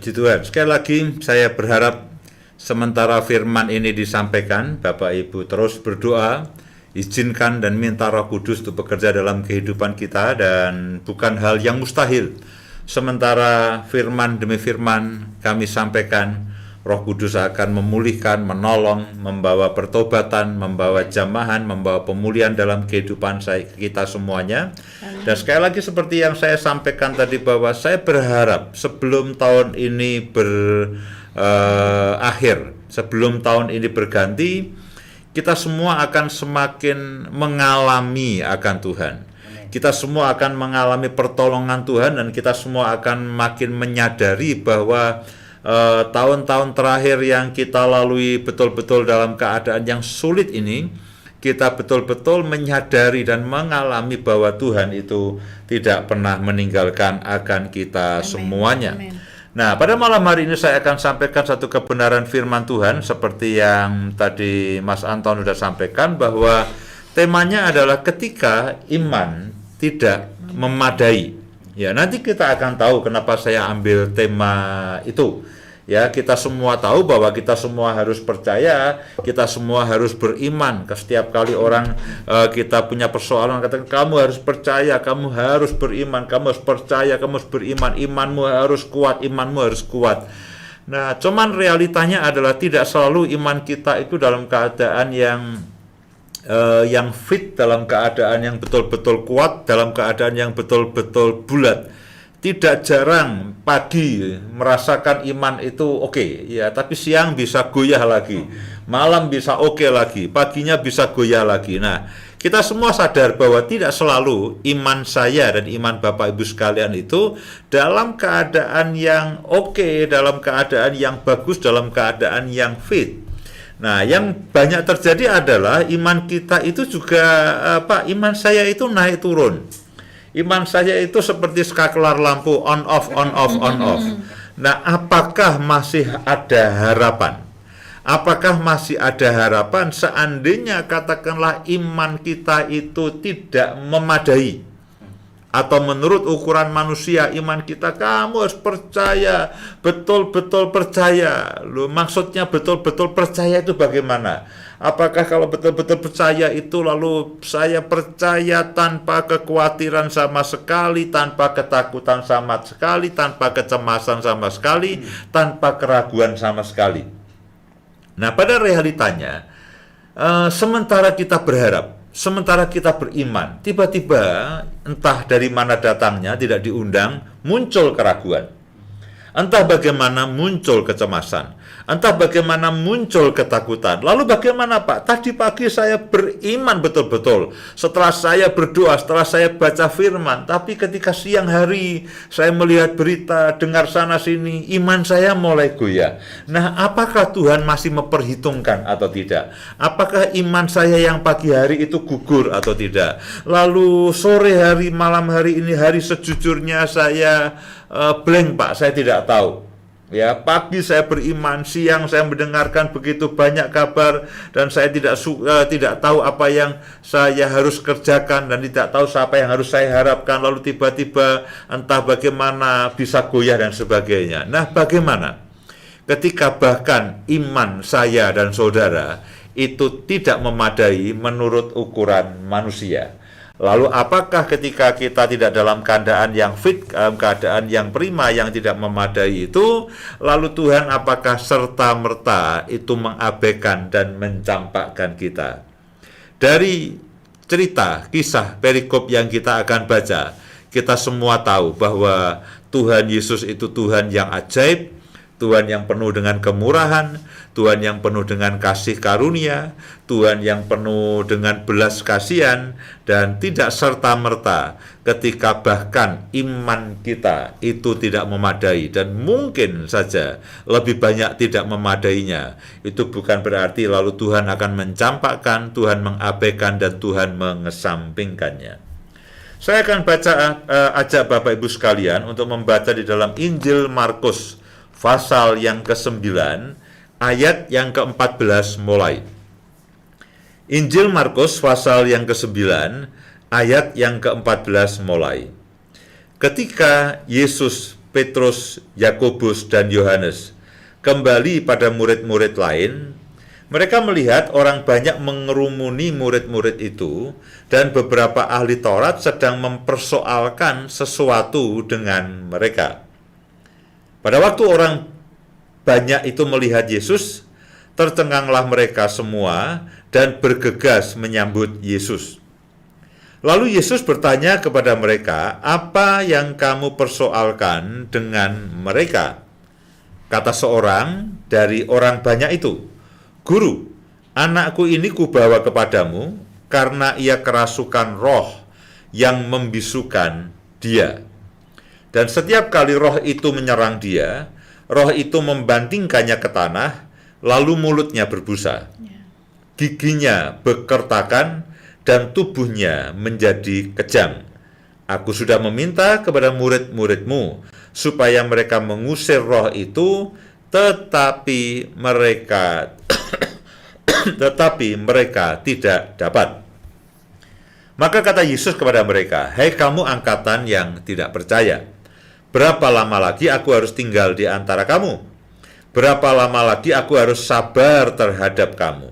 Puji Tuhan. Sekali lagi saya berharap sementara firman ini disampaikan, Bapak Ibu terus berdoa, izinkan dan minta Roh Kudus untuk bekerja dalam kehidupan kita, dan bukan hal yang mustahil. Sementara firman demi firman kami sampaikan, Roh Kudus akan memulihkan, menolong, membawa pertobatan, membawa jamahan, membawa pemulihan dalam kehidupan kita semuanya. Dan sekali lagi seperti yang saya sampaikan tadi, bahwa saya berharap sebelum tahun ini berakhir, sebelum tahun ini berganti, kita semua akan semakin mengalami akan Tuhan. Kita semua akan mengalami pertolongan Tuhan, dan kita semua akan makin menyadari bahwa tahun-tahun terakhir yang kita lalui betul-betul dalam keadaan yang sulit ini, kita betul-betul menyadari dan mengalami bahwa Tuhan itu tidak pernah meninggalkan akan kita semuanya. Amen. Nah, pada malam hari ini saya akan sampaikan satu kebenaran firman Tuhan seperti yang tadi Mas Anton sudah sampaikan, bahwa temanya adalah ketika iman tidak memadai. Ya, nanti kita akan tahu kenapa saya ambil tema itu. Ya, kita semua tahu bahwa kita semua harus percaya, kita semua harus beriman. Setiap kali orang kita punya persoalan, katakan kamu harus percaya, kamu harus beriman, kamu harus percaya, kamu harus beriman, imanmu harus kuat, imanmu harus kuat. Nah, cuman realitanya adalah tidak selalu iman kita itu dalam keadaan yang fit, dalam keadaan yang betul-betul kuat, dalam keadaan yang betul-betul bulat. Tidak jarang pagi merasakan iman itu oke, ya, tapi siang bisa goyah lagi, malam bisa oke lagi, paginya bisa goyah lagi. Nah, kita semua sadar bahwa tidak selalu iman saya dan iman Bapak Ibu sekalian itu dalam keadaan yang oke, dalam keadaan yang bagus, dalam keadaan yang fit. Nah, yang banyak terjadi adalah iman kita itu juga iman saya itu naik turun. Iman saya itu seperti skakelar lampu, on off, on off, on off. Nah, apakah masih ada harapan? Apakah masih ada harapan seandainya katakanlah iman kita itu tidak memadai? Atau menurut ukuran manusia, iman kita, kamu harus percaya, betul-betul percaya. Loh, maksudnya betul-betul percaya itu bagaimana? Apakah kalau betul-betul percaya itu lalu saya percaya tanpa kekhawatiran sama sekali, tanpa ketakutan sama sekali, tanpa kecemasan sama sekali, tanpa keraguan sama sekali? Nah, pada realitanya, sementara kita berharap, sementara kita beriman, tiba-tiba entah dari mana datangnya, tidak diundang, muncul keraguan. Entah bagaimana muncul kecemasan, entah bagaimana muncul ketakutan. Lalu bagaimana, Pak? Tadi pagi saya beriman betul-betul, setelah saya berdoa, setelah saya baca firman, tapi ketika siang hari saya melihat berita, dengar sana sini, iman saya mulai goyah. Nah, apakah Tuhan masih memperhitungkan atau tidak? Apakah iman saya yang pagi hari itu gugur atau tidak? Lalu sore hari, malam hari ini, hari sejujurnya saya blank, Pak, saya tidak tahu. Ya, pagi saya beriman, siang saya mendengarkan begitu banyak kabar, dan saya tidak tahu apa yang saya harus kerjakan, dan tidak tahu siapa yang harus saya harapkan. Lalu tiba-tiba entah bagaimana bisa goyah dan sebagainya. Nah, bagaimana ketika bahkan iman saya dan saudara itu tidak memadai menurut ukuran manusia? Lalu apakah ketika kita tidak dalam keadaan yang fit, dalam keadaan yang prima, yang tidak memadai itu, lalu Tuhan apakah serta-merta itu mengabaikan dan mencampakkan kita? Dari cerita, kisah, perikop yang kita akan baca, kita semua tahu bahwa Tuhan Yesus itu Tuhan yang ajaib, Tuhan yang penuh dengan kemurahan, Tuhan yang penuh dengan kasih karunia, Tuhan yang penuh dengan belas kasihan, dan tidak serta-merta ketika bahkan iman kita itu tidak memadai, dan mungkin saja lebih banyak tidak memadainya. Itu bukan berarti lalu Tuhan akan mencampakkan, Tuhan mengabaikan, dan Tuhan mengesampingkannya. Saya akan ajak Bapak Ibu sekalian untuk membaca di dalam Injil Markus pasal yang ke-9, ayat yang ke-14 mulai. Injil Markus pasal yang ke-9, ayat yang ke-14 mulai. Ketika Yesus Petrus, Yakobus, dan Yohanes kembali pada murid-murid lain, mereka melihat orang banyak mengerumuni murid-murid itu dan beberapa ahli Taurat sedang mempersoalkan sesuatu dengan mereka. Pada waktu orang banyak itu melihat Yesus, tercenganglah mereka semua dan bergegas menyambut Yesus. Lalu Yesus bertanya kepada mereka, "Apa yang kamu persoalkan dengan mereka?" Kata seorang dari orang banyak itu, "Guru, anakku ini kubawa kepadamu karena ia kerasukan roh yang membisukan dia. Dan setiap kali roh itu menyerang dia, roh itu membantingkannya ke tanah, lalu mulutnya berbusa. Giginya bekertakan dan tubuhnya menjadi kejam. Aku sudah meminta kepada murid-muridmu supaya mereka mengusir roh itu, tetapi mereka tidak dapat." Maka kata Yesus kepada mereka, "Hai kamu angkatan yang tidak percaya, berapa lama lagi aku harus tinggal di antara kamu? Berapa lama lagi aku harus sabar terhadap kamu?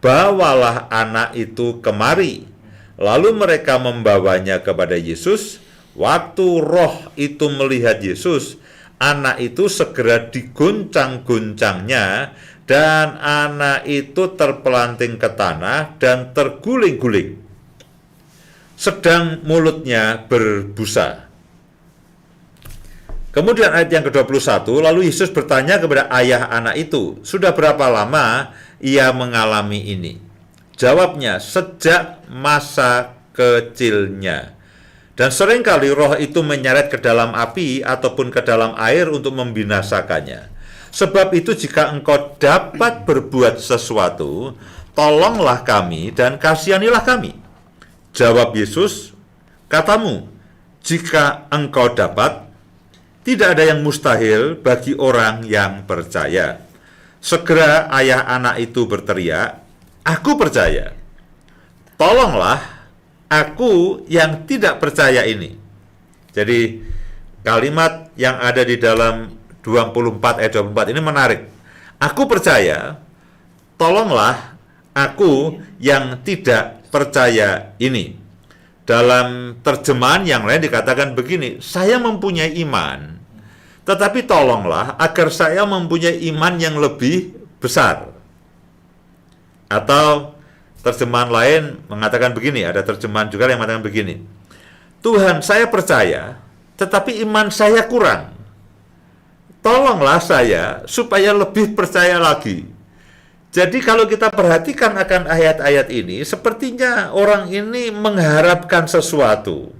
Bawalah anak itu kemari." Lalu mereka membawanya kepada Yesus. Waktu roh itu melihat Yesus, anak itu segera diguncang-guncangnya, dan anak itu terpelanting ke tanah dan terguling-guling, sedang mulutnya berbusa. Kemudian ayat yang ke-21, lalu Yesus bertanya kepada ayah anak itu, "Sudah berapa lama ia mengalami ini?" Jawabnya, "Sejak masa kecilnya. Dan seringkali roh itu menyeret ke dalam api ataupun ke dalam air untuk membinasakannya. Sebab itu jika engkau dapat berbuat sesuatu, tolonglah kami dan kasihanilah kami." Jawab Yesus, "Katamu, jika engkau dapat, tidak ada yang mustahil bagi orang yang percaya." Segera ayah anak itu berteriak, "Aku percaya. Tolonglah aku yang tidak percaya ini." Jadi kalimat yang ada di dalam 24 ayat 24 ini menarik. Aku percaya, tolonglah aku yang tidak percaya ini. Dalam terjemahan yang lain dikatakan begini, saya mempunyai iman, tetapi tolonglah agar saya mempunyai iman yang lebih besar. Atau terjemahan lain mengatakan begini, ada terjemahan juga yang mengatakan begini, Tuhan, saya percaya, tetapi iman saya kurang. Tolonglah saya supaya lebih percaya lagi. Jadi kalau kita perhatikan akan ayat-ayat ini, sepertinya orang ini mengharapkan sesuatu.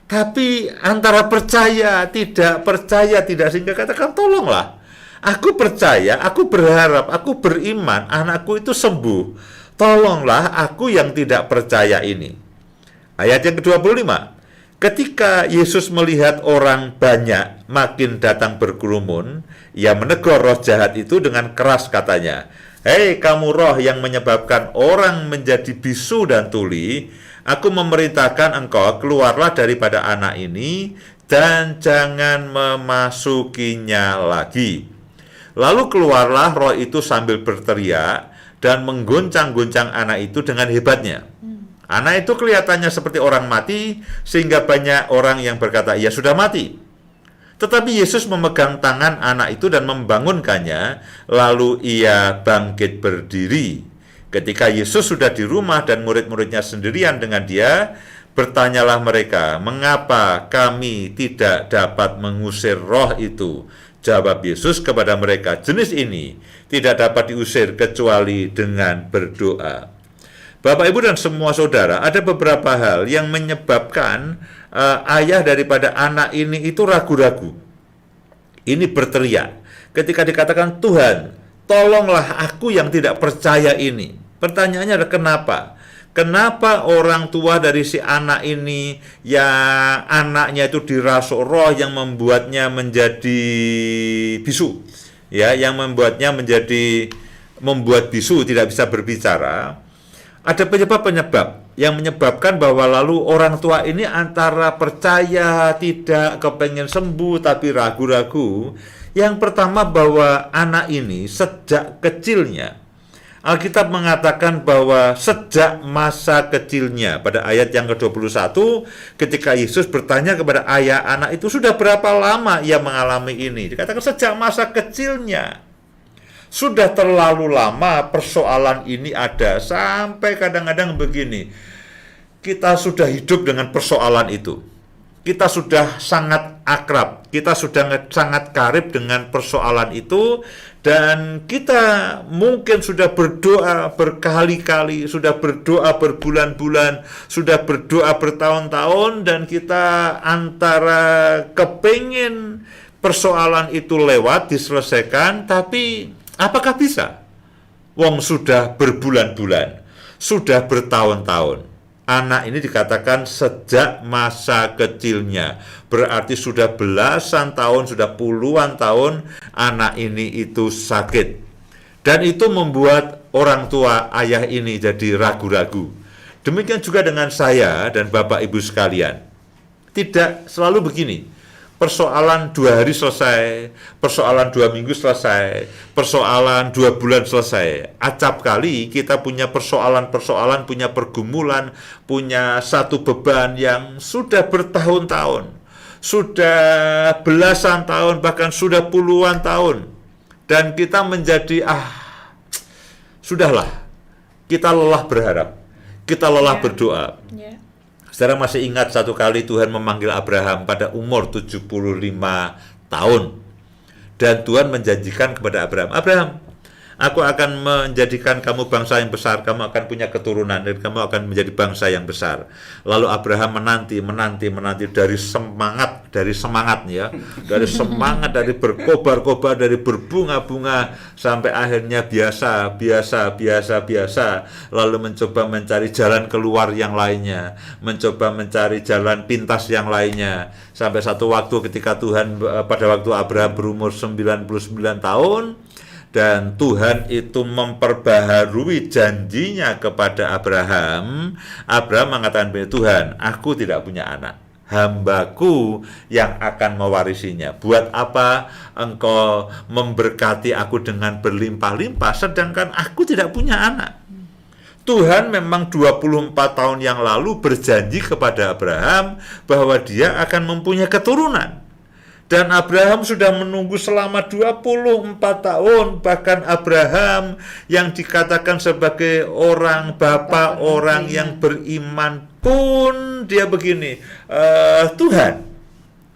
Tapi antara percaya, tidak, sehingga katakan tolonglah. Aku percaya, aku berharap, aku beriman, anakku itu sembuh. Tolonglah aku yang tidak percaya ini. Ayat yang ke-25. Ketika Yesus melihat orang banyak makin datang berkerumun, ia menegur roh jahat itu dengan keras katanya, "Hei kamu roh yang menyebabkan orang menjadi bisu dan tuli, aku memerintahkan engkau keluarlah daripada anak ini dan jangan memasukinya lagi." Lalu keluarlah roh itu sambil berteriak dan menggoncang-goncang anak itu dengan hebatnya. Anak itu kelihatannya seperti orang mati, sehingga banyak orang yang berkata, "Ia sudah mati." Tetapi Yesus memegang tangan anak itu dan membangunkannya, lalu ia bangkit berdiri. Ketika Yesus sudah di rumah dan murid-muridnya sendirian dengan dia, bertanyalah mereka, "Mengapa kami tidak dapat mengusir roh itu?" Jawab Yesus kepada mereka, "Jenis ini tidak dapat diusir kecuali dengan berdoa." Bapak, Ibu, dan semua saudara, ada beberapa hal yang menyebabkan ayah daripada anak ini itu ragu-ragu. Ini berteriak. Ketika dikatakan, "Tuhan, tolonglah aku yang tidak percaya ini." Pertanyaannya adalah kenapa? Kenapa orang tua dari si anak ini, yang anaknya itu dirasuk roh yang membuatnya menjadi bisu, ya, yang membuatnya membuat bisu, tidak bisa berbicara? Ada penyebab-penyebab. yang menyebabkan bahwa lalu orang tua ini antara percaya, tidak, kepengen sembuh, tapi ragu-ragu. Yang pertama bahwa anak ini sejak kecilnya, Alkitab mengatakan bahwa sejak masa kecilnya, pada ayat yang ke-21, ketika Yesus bertanya kepada ayah anak itu, sudah berapa lama ia mengalami ini? Dikatakan sejak masa kecilnya. Sudah terlalu lama persoalan ini ada, sampai kadang-kadang begini, kita sudah hidup dengan persoalan itu. Kita sudah sangat akrab, kita sudah sangat karib dengan persoalan itu, dan kita mungkin sudah berdoa berkali-kali, sudah berdoa berbulan-bulan, sudah berdoa bertahun-tahun, dan kita antara kepingin persoalan itu lewat, diselesaikan, tapi apakah bisa? Wong sudah berbulan-bulan, sudah bertahun-tahun. Anak ini dikatakan sejak masa kecilnya. Berarti sudah belasan tahun, sudah puluhan tahun anak ini itu sakit. Dan itu membuat orang tua ayah ini jadi ragu-ragu. Demikian juga dengan saya dan Bapak Ibu sekalian. Tidak selalu begini. Persoalan 2 hari selesai, persoalan 2 minggu selesai, persoalan 2 bulan selesai. Acap kali kita punya persoalan-persoalan, punya pergumulan, punya satu beban yang sudah bertahun-tahun, sudah belasan tahun, bahkan sudah puluhan tahun. Dan kita menjadi, sudahlah, kita lelah berharap, kita lelah berdoa. Saudara masih ingat satu kali Tuhan memanggil Abraham pada umur 75 tahun. Dan Tuhan menjanjikan kepada Abraham, Abraham, aku akan menjadikan kamu bangsa yang besar, kamu akan punya keturunan, dan kamu akan menjadi bangsa yang besar. Lalu Abraham menanti dari semangat ya, dari semangat, dari berkobar-kobar, dari berbunga-bunga, sampai akhirnya biasa, lalu mencoba mencari jalan keluar yang lainnya, mencoba mencari jalan pintas yang lainnya, sampai satu waktu ketika Tuhan, pada waktu Abraham berumur 99 tahun, dan Tuhan itu memperbaharui janjinya kepada Abraham. Abraham mengatakan, Tuhan, aku tidak punya anak, hambaku yang akan mewarisinya. Buat apa engkau memberkati aku dengan berlimpah-limpah, sedangkan aku tidak punya anak? Tuhan memang 24 tahun yang lalu berjanji kepada Abraham bahwa dia akan mempunyai keturunan. Dan Abraham sudah menunggu selama 24 tahun. Bahkan Abraham yang dikatakan sebagai orang bapa, orang yang beriman pun dia begini, Tuhan,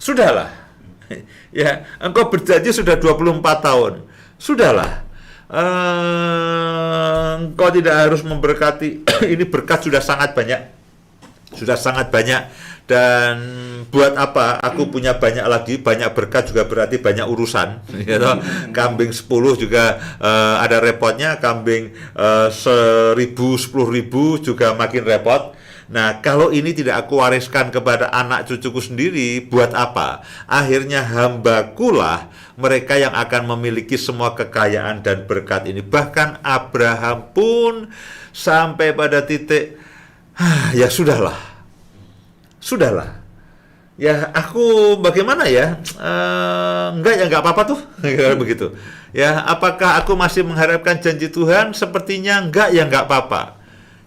sudahlah, ya, engkau berjanji sudah 24 tahun, sudahlah, engkau tidak harus memberkati, ini berkat sudah sangat banyak, dan buat apa aku punya banyak lagi, banyak berkat juga berarti banyak urusan, gitu. Kambing 10 juga ada repotnya, kambing 1.000, 10.000 juga makin repot. Nah, kalau ini tidak aku wariskan kepada anak cucuku sendiri, buat apa? Akhirnya hambakulah mereka yang akan memiliki semua kekayaan dan berkat ini. Bahkan Abraham pun sampai pada titik, ya sudahlah, ya aku bagaimana ya, enggak apa-apa tuh, begitu. Ya, apakah aku masih mengharapkan janji Tuhan? Sepertinya enggak apa-apa.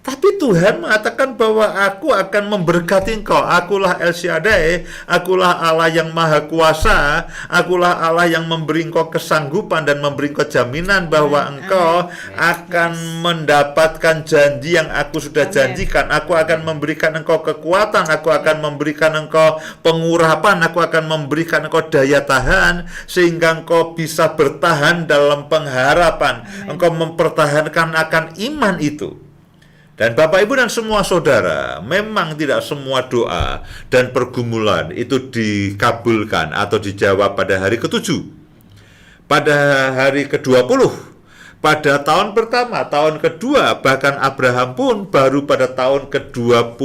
Tapi Tuhan mengatakan bahwa aku akan memberkati engkau. Akulah El Shaddai, akulah Allah yang maha kuasa, akulah Allah yang memberi engkau kesanggupan dan memberi engkau jaminan bahwa engkau akan mendapatkan janji yang aku sudah janjikan. Aku akan memberikan engkau kekuatan, aku akan memberikan engkau pengurapan, aku akan memberikan engkau daya tahan, sehingga engkau bisa bertahan dalam pengharapan. Engkau mempertahankan akan iman itu. Dan Bapak Ibu dan semua saudara, memang tidak semua doa dan pergumulan itu dikabulkan atau dijawab pada hari ke-7. Pada hari ke-20, pada tahun pertama, tahun kedua, bahkan Abraham pun baru pada tahun ke-25,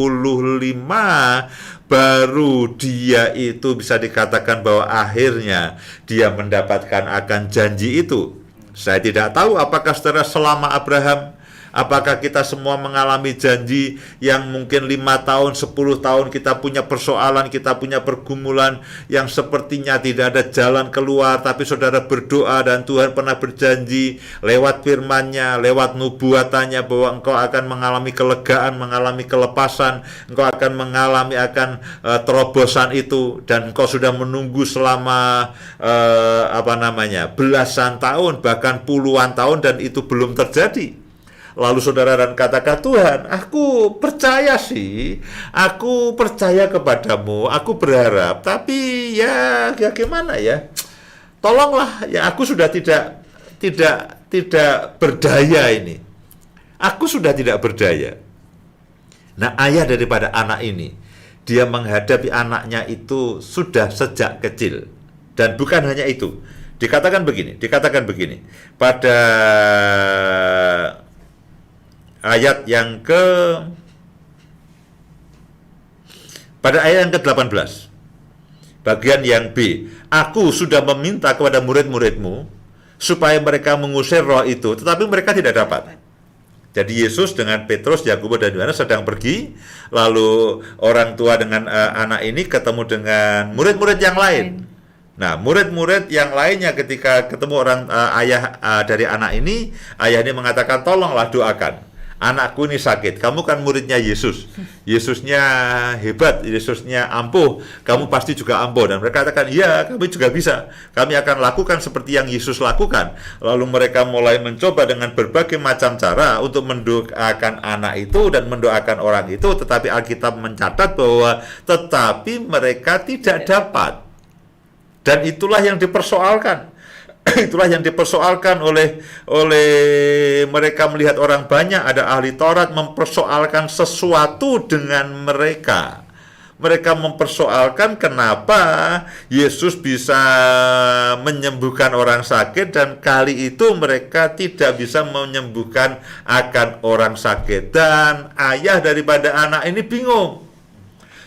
baru dia itu bisa dikatakan bahwa akhirnya dia mendapatkan akan janji itu. Saya tidak tahu apakah saudara selama Abraham Apakah kita semua mengalami janji yang mungkin 5 tahun, 10 tahun kita punya persoalan, kita punya pergumulan yang sepertinya tidak ada jalan keluar, tapi saudara berdoa dan Tuhan pernah berjanji lewat firman-Nya, lewat nubuatannya bahwa engkau akan mengalami kelegaan, mengalami kelepasan, engkau akan mengalami terobosan itu, dan engkau sudah menunggu selama belasan tahun, bahkan puluhan tahun, dan itu belum terjadi. Lalu saudara dan katakan, Tuhan, aku percaya sih, aku percaya kepadamu, aku berharap, tapi ya gimana ya? Tolonglah, ya aku sudah tidak berdaya ini. Aku sudah tidak berdaya. Nah, ayah daripada anak ini, dia menghadapi anaknya itu sudah sejak kecil. Dan bukan hanya itu. Dikatakan begini, pada ayat yang ke-18, bagian yang B, aku sudah meminta kepada murid-muridmu supaya mereka mengusir roh itu, tetapi mereka tidak dapat. Jadi Yesus dengan Petrus, Yakobus dan Yohanes sedang pergi, lalu orang tua dengan anak ini ketemu dengan murid-murid yang lain. Nah, murid-murid yang lainnya ketika ketemu ayah dari anak ini, ayah ini mengatakan, tolonglah doakan. Anakku ini sakit, kamu kan muridnya Yesus. Yesusnya hebat, Yesusnya ampuh, kamu pasti juga ampuh. Dan mereka katakan, ya kami juga bisa, kami akan lakukan seperti yang Yesus lakukan. Lalu mereka mulai mencoba dengan berbagai macam cara untuk mendoakan anak itu dan mendoakan orang itu. Tetapi Alkitab mencatat bahwa tetapi mereka tidak dapat. Dan itulah yang dipersoalkan. Itulah yang dipersoalkan oleh mereka melihat orang banyak, ada ahli Taurat mempersoalkan sesuatu dengan mereka. Mereka mempersoalkan kenapa Yesus bisa menyembuhkan orang sakit dan kali itu mereka tidak bisa menyembuhkan akan orang sakit. Dan ayah daripada anak ini bingung.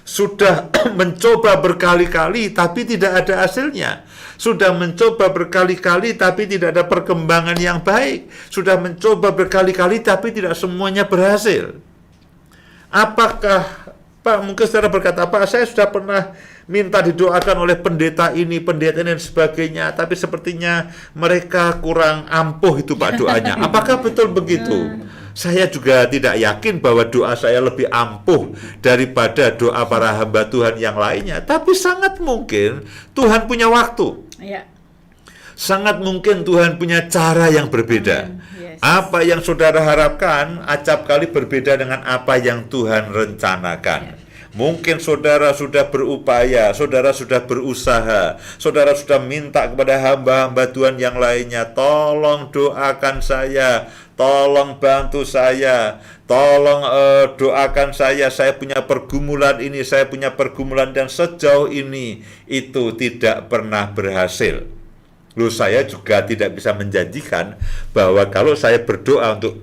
Sudah mencoba berkali-kali tapi tidak ada hasilnya. Sudah mencoba berkali-kali tapi tidak ada perkembangan yang baik. Sudah mencoba berkali-kali tapi tidak semuanya berhasil. Apakah Pak, mungkin saudara berkata, Pak, saya sudah pernah minta didoakan oleh pendeta ini dan sebagainya, tapi sepertinya mereka kurang ampuh itu Pak doanya. Apakah betul begitu? Saya juga tidak yakin bahwa doa saya lebih ampuh daripada doa para hamba Tuhan yang lainnya. Tapi sangat mungkin Tuhan punya waktu. Ya. Sangat mungkin Tuhan punya cara yang berbeda. Yes. Apa yang saudara harapkan acap kali berbeda dengan apa yang Tuhan rencanakan. Mungkin saudara sudah berupaya, saudara sudah berusaha, saudara sudah minta kepada hamba-hamba Tuhan yang lainnya, tolong doakan saya, tolong bantu saya, tolong doakan saya punya pergumulan ini, saya punya pergumulan, dan sejauh ini itu tidak pernah berhasil. Loh, saya juga tidak bisa menjanjikan bahwa kalau saya berdoa untuk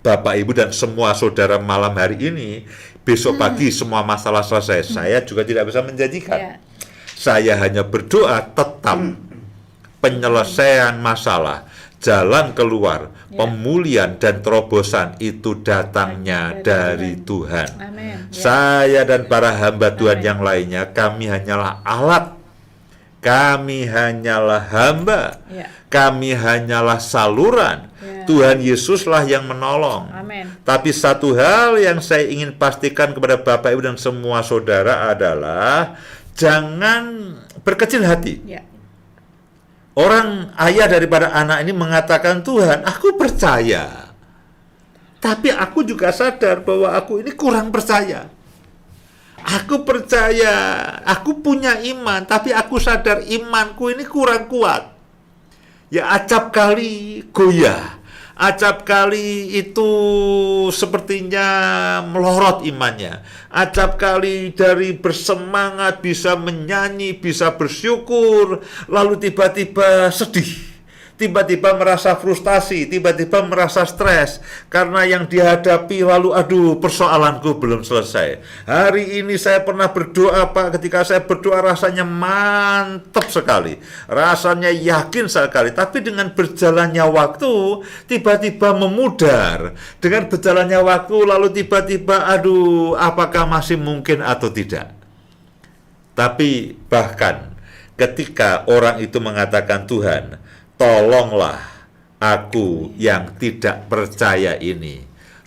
Bapak Ibu dan semua saudara malam hari ini, besok pagi semua masalah selesai. Saya juga tidak bisa menjanjikan. Saya hanya berdoa tetap penyelesaian masalah, jalan keluar, pemulihan dan terobosan itu datangnya dari Tuhan. Amen. Saya dan para hamba Tuhan yang lainnya, kami hanyalah alat. Kami hanyalah hamba. Kami hanyalah saluran. Tuhan Yesuslah yang menolong. Amen. Tapi satu hal yang saya ingin pastikan kepada Bapak Ibu dan semua saudara adalah jangan berkecil hati. Orang ayah daripada anak ini mengatakan, Tuhan, aku percaya. Tapi aku juga sadar bahwa aku ini kurang percaya. Aku percaya, aku punya iman, tapi aku sadar imanku ini kurang kuat. Ya acap kali goyah, acap kali itu sepertinya melorot imannya. Acap kali dari bersemangat, bisa menyanyi, bisa bersyukur, lalu tiba-tiba sedih. tiba-tiba merasa frustasi, tiba-tiba merasa stres karena yang dihadapi, lalu aduh, persoalanku belum selesai. Hari ini saya pernah berdoa, Pak, ketika saya berdoa rasanya mantap sekali, rasanya yakin sekali, tapi dengan berjalannya waktu tiba-tiba memudar. Dengan berjalannya waktu lalu tiba-tiba aduh, apakah masih mungkin atau tidak. Tapi bahkan ketika orang itu mengatakan, Tuhan, tolonglah aku yang tidak percaya ini.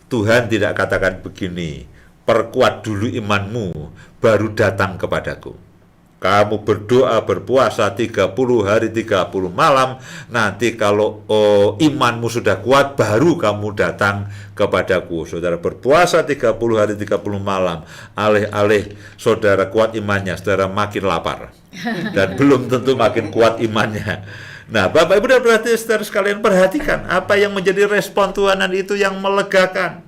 Tuhan tidak katakan begini, perkuat dulu imanmu, baru datang kepadaku. Kamu berdoa, berpuasa 30 hari 30 malam, nanti kalau imanmu sudah kuat, baru kamu datang kepadaku. Saudara berpuasa 30 hari 30 malam, alih-alih saudara kuat imannya, saudara makin lapar. Dan belum tentu makin kuat imannya. Nah, Bapak Ibu dan berarti saudara sekalian, perhatikan apa yang menjadi respon Tuhan itu yang melegakan.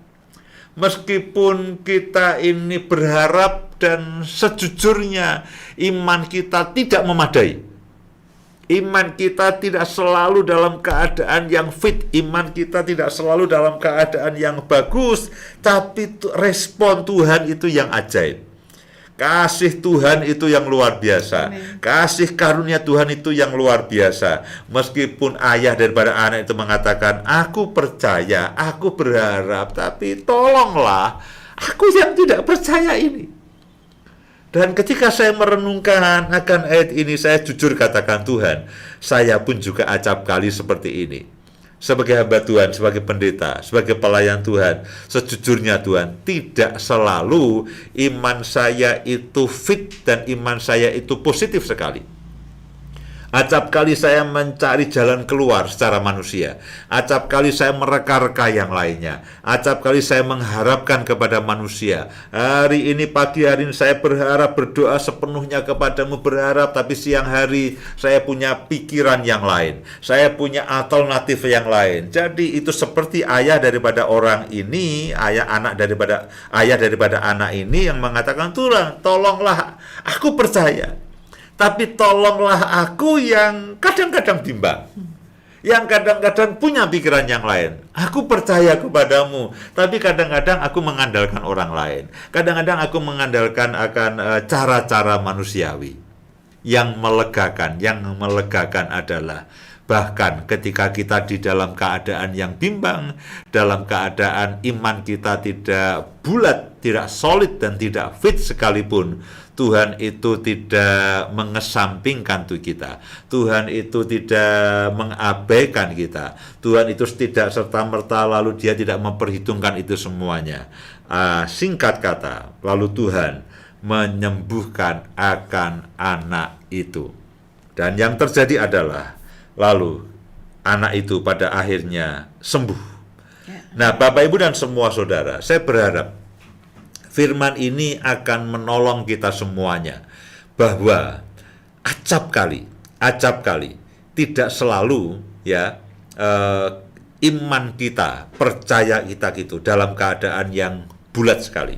Meskipun kita ini berharap dan sejujurnya iman kita tidak memadai. Iman kita tidak selalu dalam keadaan yang fit, iman kita tidak selalu dalam keadaan yang bagus, tapi respon Tuhan itu yang ajaib. Kasih Tuhan itu yang luar biasa. Amen. Kasih karunia Tuhan itu yang luar biasa. Meskipun ayah daripada anak itu mengatakan, aku percaya, aku berharap, tapi tolonglah aku yang tidak percaya ini. Dan ketika saya merenungkan akan ayat ini, saya jujur katakan, Tuhan, saya pun juga acap kali seperti ini. Sebagai hamba Tuhan, sebagai pendeta, sebagai pelayan Tuhan, sejujurnya Tuhan, tidak selalu iman saya itu fit dan iman saya itu positif sekali. Acap kali saya mencari jalan keluar secara manusia. Acap kali saya mereka-reka yang lainnya. Acap kali saya mengharapkan kepada manusia. Hari ini, pagi hari ini saya berharap, berdoa sepenuhnya kepadamu, berharap, tapi siang hari saya punya pikiran yang lain. Saya punya alternatif yang lain. Jadi itu seperti ayah daripada orang ini, ayah daripada anak ini yang mengatakan, Tuhan, tolonglah, aku percaya. Tapi tolonglah aku yang kadang-kadang bimbang, yang kadang-kadang punya pikiran yang lain. Aku percaya kepadamu, tapi kadang-kadang aku mengandalkan orang lain. Kadang-kadang aku mengandalkan akan cara-cara manusiawi. Yang melegakan adalah bahkan ketika kita di dalam keadaan yang bimbang, dalam keadaan iman kita tidak bulat, tidak solid, dan tidak fit sekalipun, Tuhan itu tidak mengesampingkan kita. Tuhan itu tidak mengabaikan kita. Tuhan itu tidak serta-merta lalu dia tidak memperhitungkan itu semuanya. Singkat kata, lalu Tuhan menyembuhkan akan anak itu. Dan yang terjadi adalah, lalu anak itu pada akhirnya sembuh. Nah, Bapak Ibu dan semua saudara, saya berharap firman ini akan menolong kita semuanya, bahwa acap kali tidak selalu iman kita, percaya kita gitu dalam keadaan yang bulat sekali.